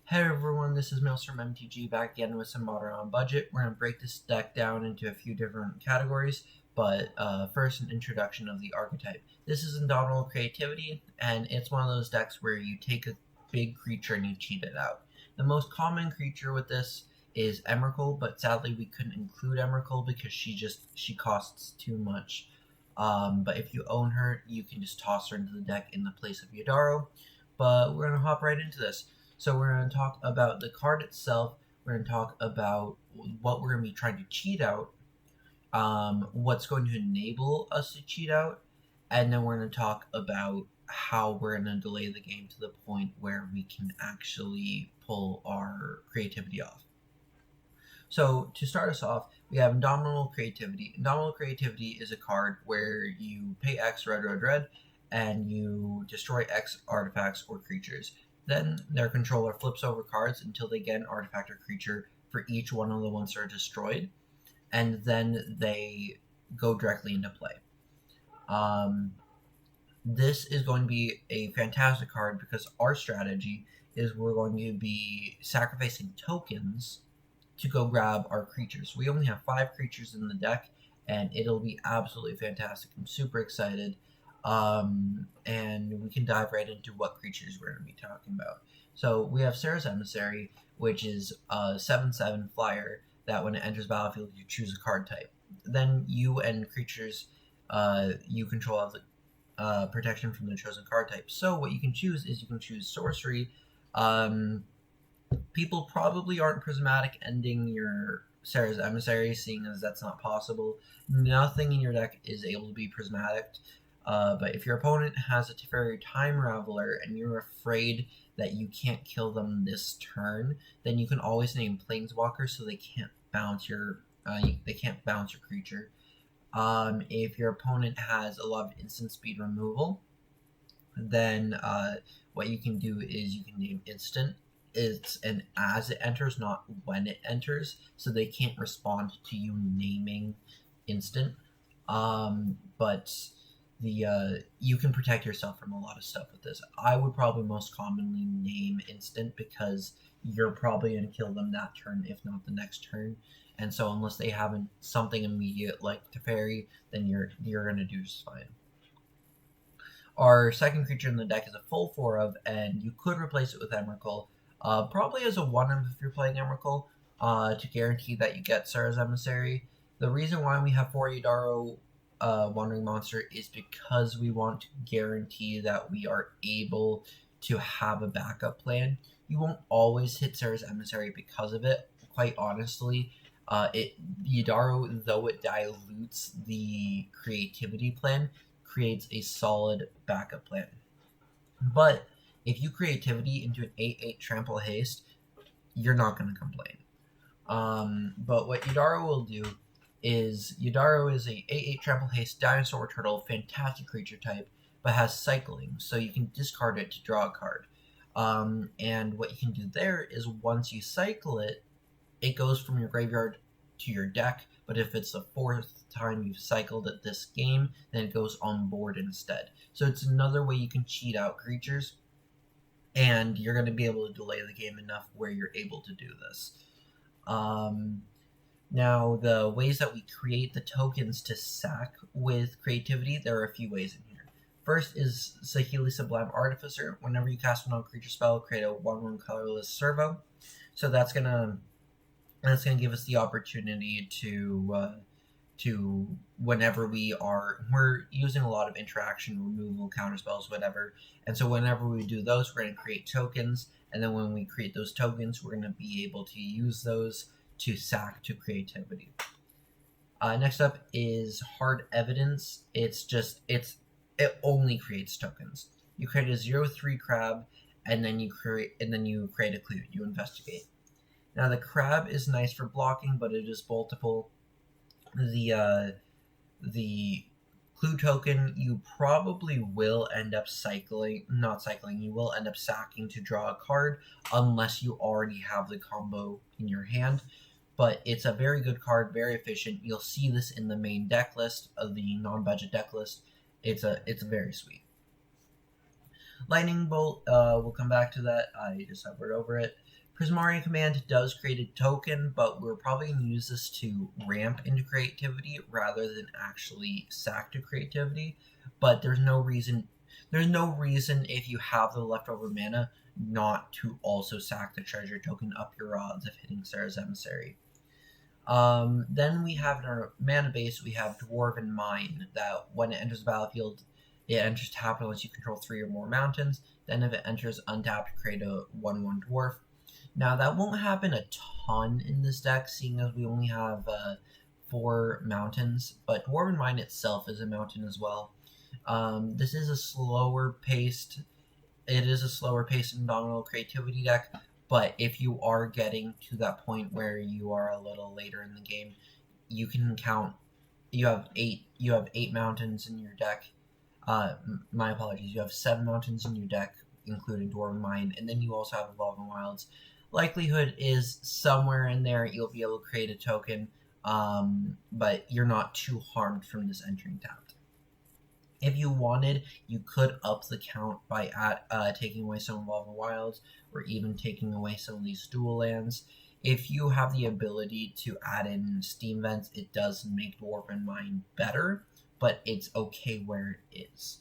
Hey everyone, this is Mills from MTG back again with some Modern on Budget. We're going to break this deck down into a few different categories, but first an introduction of the archetype. This is Indomitable Creativity, and it's one of those decks where you take a big creature and you cheat it out. The most common creature with this is Emrakul, but sadly we couldn't include Emrakul because she costs too much. But if you own her, you can just toss her into the deck in the place of Yadaro. But we're going to hop right into this. So we're going to talk about the card itself. We're going to talk about what we're going to be trying to cheat out, what's going to enable us to cheat out, and then we're going to talk about how we're going to delay the game to the point where we can actually pull our creativity off. So to start us off, we have Indomitable Creativity. Indomitable Creativity is a card where you pay X red, and you destroy X artifacts or creatures. Then their controller flips over cards until they get an artifact or creature for each one of the ones that are destroyed, and then they go directly into play. This is going to be a fantastic card because our strategy is we're going to be sacrificing tokens to go grab our creatures. We only have 5 creatures in the deck, and it'll be absolutely fantastic. I'm super excited. And we can dive right into what creatures we're going to be talking about. So we have Serra's Emissary, which is a 7/7 flyer that when it enters battlefield, you choose a card type. Then you and creatures you control have the protection from the chosen card type. So what you can choose is you can choose Sorcery. People probably aren't prismatic ending your Serra's Emissary, seeing as that's not possible. Nothing in your deck is able to be prismatic. But if your opponent has a Teferi Time Raveler and you're afraid that you can't kill them this turn, then you can always name Planeswalkers so they can't bounce your creature. If your opponent has a lot of instant speed removal, then what you can do is you can name instant. It's an as it enters, not when it enters, so they can't respond to you naming instant. But you can protect yourself from a lot of stuff with this. I would probably most commonly name instant because you're probably going to kill them that turn, if not the next turn. And so unless they have something immediate like Teferi, then you're going to do just fine. Our second creature in the deck is a full 4 of, and you could replace it with Emrakul. Probably as a 1 of if you're playing Emrakul, to guarantee that you get Serra's Emissary. The reason why we have 4 Yadaro Wandering Monster is because we want to guarantee that we are able to have a backup plan. You won't always hit Serra's Emissary because of it. Quite honestly, Yadaro, though it dilutes the creativity plan, creates a solid backup plan. But if you creativity into an 8/8 trample haste, you're not going to complain. But what Yadaro will do is Yadaro is a 8/8 trample haste dinosaur turtle, fantastic creature type, but has cycling, so you can discard it to draw a card. And what you can do there is once you cycle it, it goes from your graveyard to your deck, but if it's the 4th time you've cycled it this game, then it goes on board instead. So it's another way you can cheat out creatures, and you're going to be able to delay the game enough where you're able to do this. Now, the ways that we create the tokens to sack with creativity, there are a few ways in here. First is Saheeli Sublime Artificer. Whenever you cast a non-creature spell, create a 1/1 colorless servo. So that's gonna give us the opportunity to whenever we're using a lot of interaction, removal, counter spells, whatever. And so whenever we do those, we're going to create tokens. And then when we create those tokens, we're going to be able to use those to sack to creativity. Next up is Hard Evidence. It only creates tokens. You create a 0/3 crab, and then you create a clue. You investigate. Now the crab is nice for blocking, but it is multiple. The clue token, you probably will end up you will end up sacking to draw a card unless you already have the combo in your hand. But it's a very good card, very efficient. You'll see this in the main deck list of the non-budget deck list. It's very sweet. Lightning Bolt, we'll come back to that. I just hovered over it. Prismari Command does create a token, but we're probably going to use this to ramp into creativity rather than actually sack to creativity. But there's no reason if you have the leftover mana not to also sack the treasure token up your odds of hitting Sarah's Emissary. Then we have in our mana base, we have Dwarven Mine, that when it enters the battlefield, it enters tapped unless you control 3 or more mountains. Then if it enters untapped, create a 1/1 dwarf. Now that won't happen a ton in this deck, seeing as we only have 4 mountains, but Dwarven Mine itself is a mountain as well. This is a slower paced Indomitable creativity deck, but if you are getting to that point where you are a little later in the game, you can count. You have 8 mountains in your deck. My apologies. You have 7 mountains in your deck, including Dwarven Mine, and then you also have Evolving Wilds. Likelihood is somewhere in there you'll be able to create a token, but you're not too harmed from this entering tapped. If you wanted, you could up the count by taking away some Evolving Wilds, or even taking away some of these dual lands. If you have the ability to add in Steam Vents, it does make Dwarven Mine better, but it's okay where it is.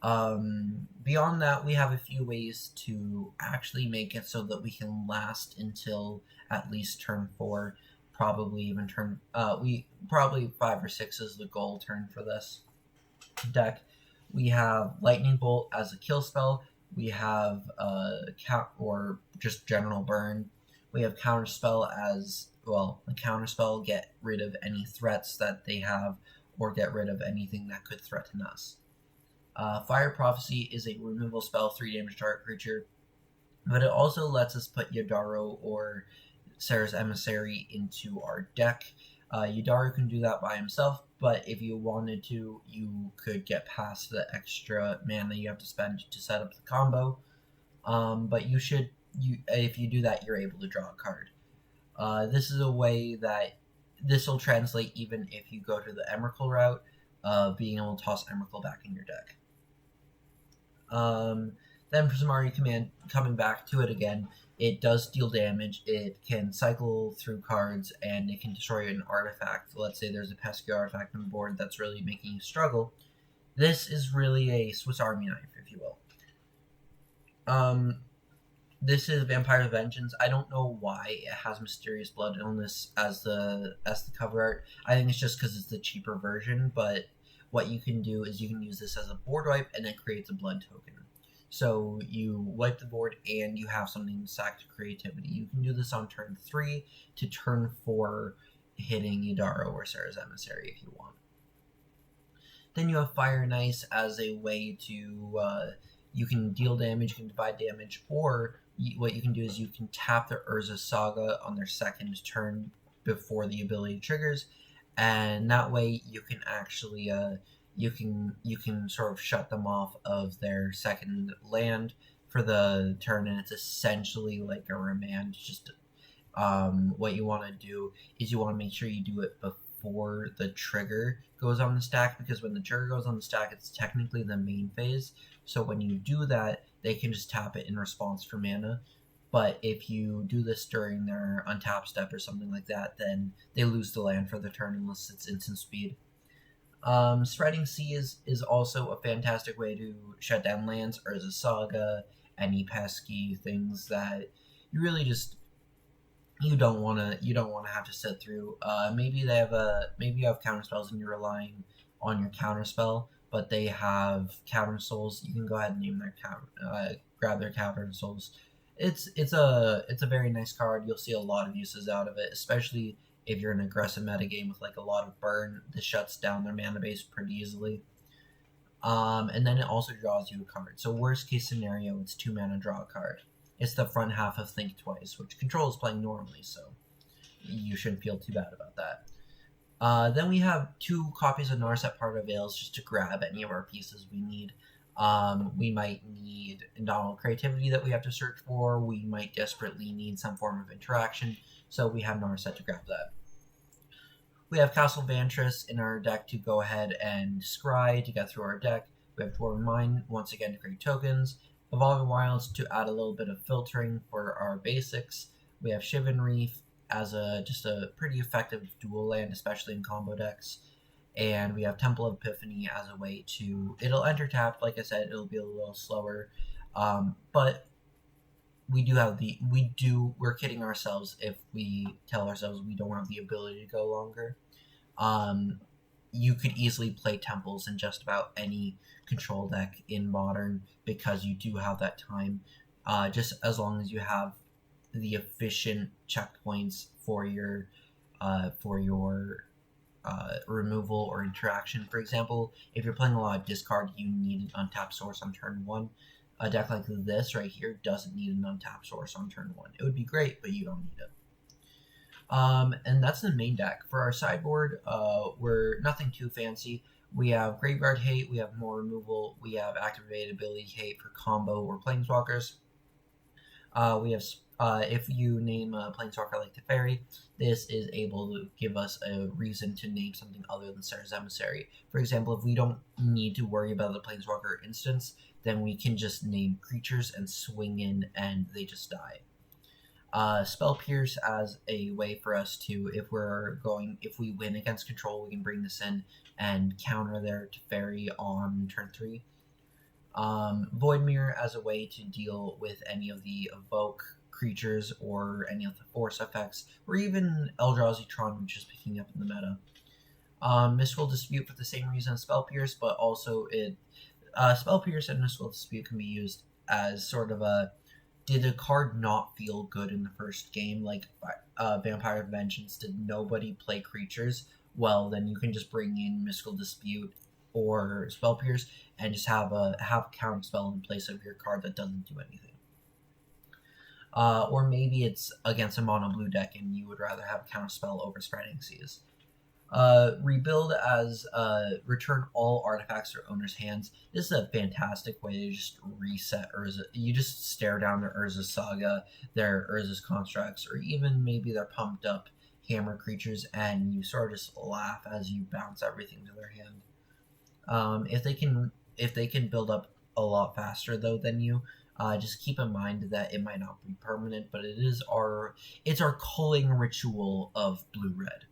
Beyond that, we have a few ways to actually make it so that we can last until at least turn 4, probably even probably 5 or 6 is the goal turn for this deck. We have Lightning Bolt as a kill spell. We have or just general burn. We have Counterspell as well. The Counterspell, get rid of any threats that they have, or get rid of anything that could threaten us. Fire Prophecy is a removal spell, 3 damage target creature, but it also lets us put Yadaro or Sarah's Emissary into our deck. Yadaro can do that by himself, but if you wanted to, you could get past the extra mana you have to spend to set up the combo. But if you do that, you're able to draw a card. This is a way that this will translate even if you go to the Emrakul route of being able to toss Emrakul back in your deck. Then Prismari Command, coming back to it again, it does deal damage, it can cycle through cards, and it can destroy an artifact. Let's say there's a pesky artifact on the board that's really making you struggle. This is really a Swiss Army knife, if you will. This is Vampire's Vengeance. I don't know why it has Mysterious Blood Illness as the cover art. I think it's just because it's the cheaper version, but what you can do is you can use this as a board wipe, and it creates a blood token. So you wipe the board, and you have something to sack to creativity. You can do this on turn 3 to turn 4, hitting Yadaro or Sarah's Emissary if you want. Then you have Fire and Ice as a way to, you can deal damage, you can divide damage, or what you can do is you can tap the Urza Saga on their second turn before the ability triggers, and that way you can actually you can sort of shut them off of their second land for the turn, and it's essentially like a remand. Just what you want to do is you want to make sure you do it before the trigger goes on the stack, because when the trigger goes on the stack, it's technically the main phase. So when you do that, they can just tap it in response for mana. But if you do this during their untap step or something like that, then they lose the land for the turn unless it's instant speed. Spreading Sea is also a fantastic way to shut down lands, Urza Saga, any pesky things that you really just you don't want to have to sit through. Maybe you have counter spells and you're relying on your counter spell, but they have counter souls. You can go ahead and name their grab their counter souls. It's a very nice card. You'll see a lot of uses out of it, especially if you're in an aggressive metagame with like a lot of burn. This shuts down their mana base pretty easily. And then it also draws you a card. So worst case scenario, it's 2 mana, draw a card. It's the front half of Think Twice, which Control is playing normally, so you shouldn't feel too bad about that. Then we have 2 copies of Narset Part of Veils just to grab any of our pieces we need. We might need Indomitable Creativity that we have to search for. We might desperately need some form of interaction, so we have Narset to grab that. We have Castle Vantress in our deck to go ahead and scry to get through our deck. We have Dwarven Mine, once again to create tokens. Evolving Wilds to add a little bit of filtering for our basics. We have Shivan Reef as just a pretty effective dual land, especially in combo decks. And we have Temple of Epiphany as a way to, it'll enter tapped, like I said, it'll be a little slower, but we're kidding ourselves if we tell ourselves we don't have the ability to go longer. You could easily play temples in just about any control deck in Modern because you do have that time, just as long as you have the efficient checkpoints for your removal or interaction. For example, if you're playing a lot of discard, you need an untapped source on turn 1. A deck like this right here doesn't need an untapped source on turn 1. It would be great, but you don't need it. And that's the main deck. For our sideboard, we're nothing too fancy. We have Graveyard Hate, we have more removal, we have Activated Ability Hate for combo or Planeswalkers. We have, if you name a Planeswalker like Teferi, this is able to give us a reason to name something other than Serra's Emissary. For example, if we don't need to worry about the Planeswalker instance, then we can just name creatures and swing in and they just die. Spell Pierce as a way for us to, if we win against control, we can bring this in and counter their Teferi on turn 3. Void Mirror as a way to deal with any of the evoke creatures or any of the force effects, or even Eldrazi Tron, which is picking up in the meta. Mystical Dispute for the same reason as Spell Pierce, but also Spell Pierce and Mystical Dispute can be used as sort of a, did a card not feel good in the first game, like Vampire Vengeance, did nobody play creatures? Well, then you can just bring in Mystical Dispute or Spell Pierce and just have a counter spell in place of your card that doesn't do anything. Or maybe it's against a mono blue deck and you would rather have a counter spell over Spreading Seas. Rebuild as return all artifacts to owner's hands. This is a fantastic way to just reset Urza. You just stare down their Urza's Saga, their Urza's Constructs, or even maybe their pumped up Hammer creatures, and you sort of just laugh as you bounce everything to their hand. If they can build up a lot faster though than you, just keep in mind that it might not be permanent, but it's our culling ritual of blue-red.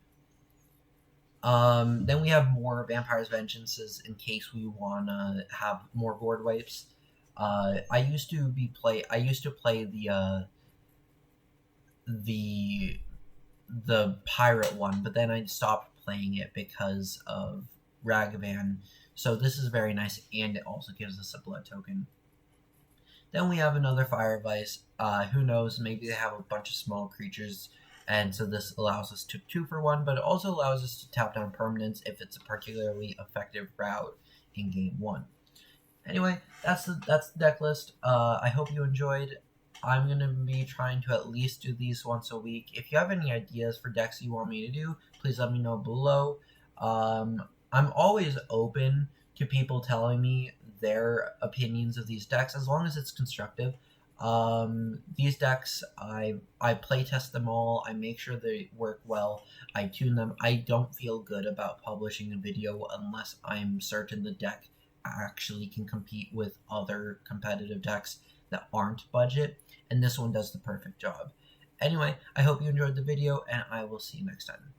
Then we have more Vampire's Vengeances in case we want to have more board wipes. I used to play the pirate one, but then I stopped playing it because of Ragavan. So this is very nice, and it also gives us a blood token. Then we have another Fire Vice. Who knows? Maybe they have a bunch of small creatures. And so this allows us to 2 for 1, but it also allows us to tap down permanents if it's a particularly effective route in game 1. Anyway, that's the deck list. I hope you enjoyed. I'm going to be trying to at least do these once a week. If you have any ideas for decks you want me to do, please let me know below. I'm always open to people telling me their opinions of these decks, as long as it's constructive. These decks, I play test them all. I make sure they work well. I tune them. I don't feel good about publishing a video unless I'm certain the deck actually can compete with other competitive decks that aren't budget, and this one does the perfect job. Anyway, I hope you enjoyed the video, and I will see you next time.